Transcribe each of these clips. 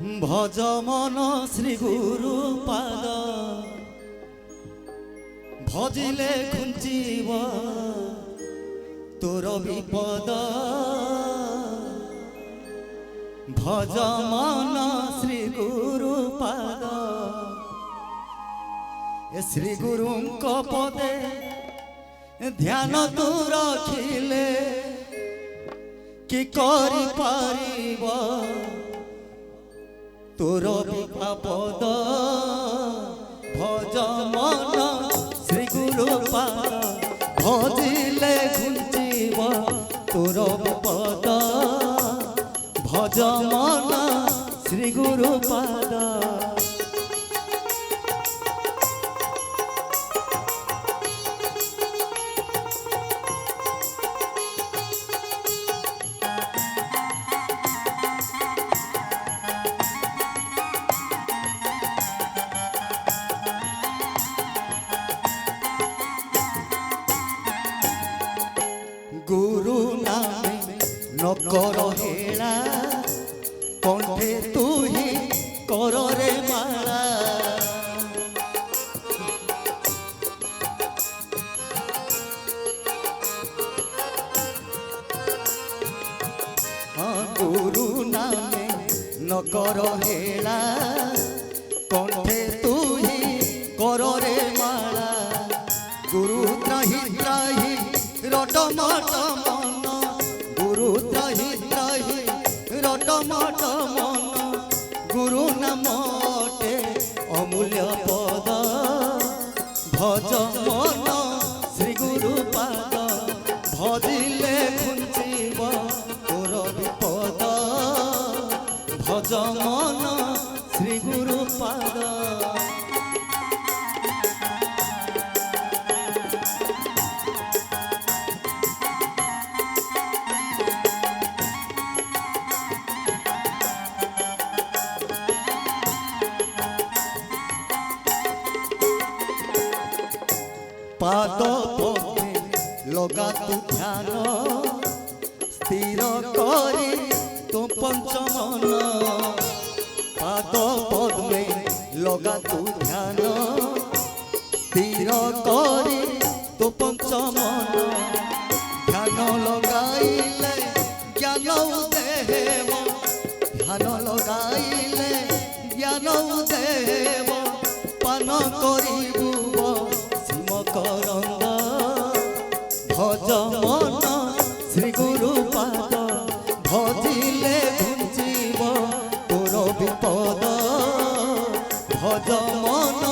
ভজ মন শ্রী গুরু পাদ ভজিলে ঘুঞ্চিব তোর বিপদ। ভজ মন শ্রী গুরু পাদ শ্রী গুরুঙ্ক পদে ধ্যান তু রখিলে কি করি পারিব তোর বিপদ। ভজ মন শ্রী গুরু পাদ ভজিলে ঘুঞ্চিব তোর বিপদ। ভজ মন শ্রী গুরু পাদ। গুরু নামে নকর হেলা কণ্ঠে তুহি কররে মালা। গুরু নামে নকর হেলা কণ্ঠে তুহি কররে মালা। গুরু ত্রাহি ত্রাহি রটমট মন গুরু ত্রাহি ত্রাহি রটমট মন। গুরু নামটে অমূল্য পদ ভজ মন শ্রী গুরু পাদ ভজিলে ঘুঞ্চিব তোর বিপদ। ভজ মন শ্রী গুরু পাদ। পাদ পদ্মে লগা তু ধ্যান স্থির করি তো পঞ্চমন। পাদ পদ্মে লগা তু ধ্যান স্থির করি তো পঞ্চমন। ধ্যান লগাইলে জ্ঞান দেব ধ্যান লগাইলে জ্ঞান দেব পান করিবু করন্দ। ভজ মন শ্রী গুরু পাদ ভজিলে ঘুঞ্চিব তোর বিপদ। ভজ মন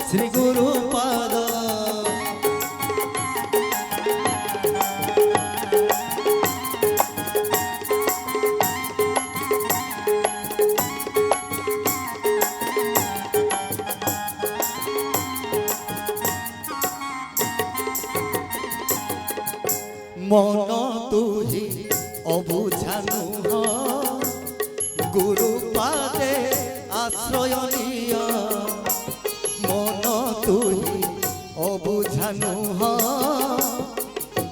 শ্রী গুরু পাদ। মন তুহি অবুঝানু গুরু পাদে আশ্রয় নিয়। মন তুহি অবুঝানু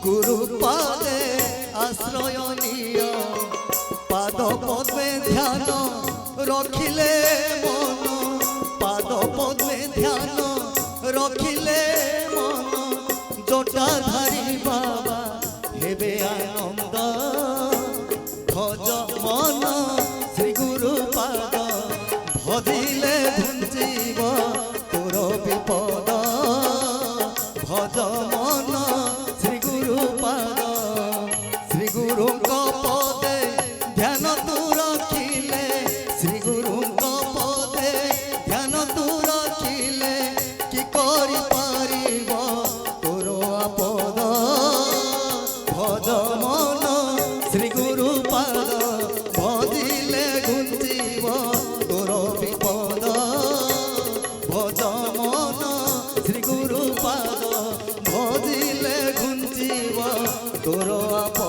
গুরু পাদে আশ্রয় নিয়। পাদ পদ্মে ধ্যান রখিলে মন পাদ পদ্মে ধ্যান রখিলে মন। জটাধারী বাবা হেবে আনন্দ। ভজ মন শ্রী গুরু পাদ ভজিলে ঘুঞ্চিব তোর বিপদ। ভজ মন শ্রী গুরু পাদ। শ্রী গুরুঙ্ক পদে ধ্যান তু রখিলে শ্রী গুরুঙ্ক পদে ধ্যান তু রখিলে কি করি পারিব তোর আপদ। ভজ মন শ্রী গুরু পাদ ভজিলে ঘুঞ্চিব তোর বিপদ। ভজ মন শ্রী গুরু পাদ ভজিলে ঘুঞ্চিব তোর আপদ।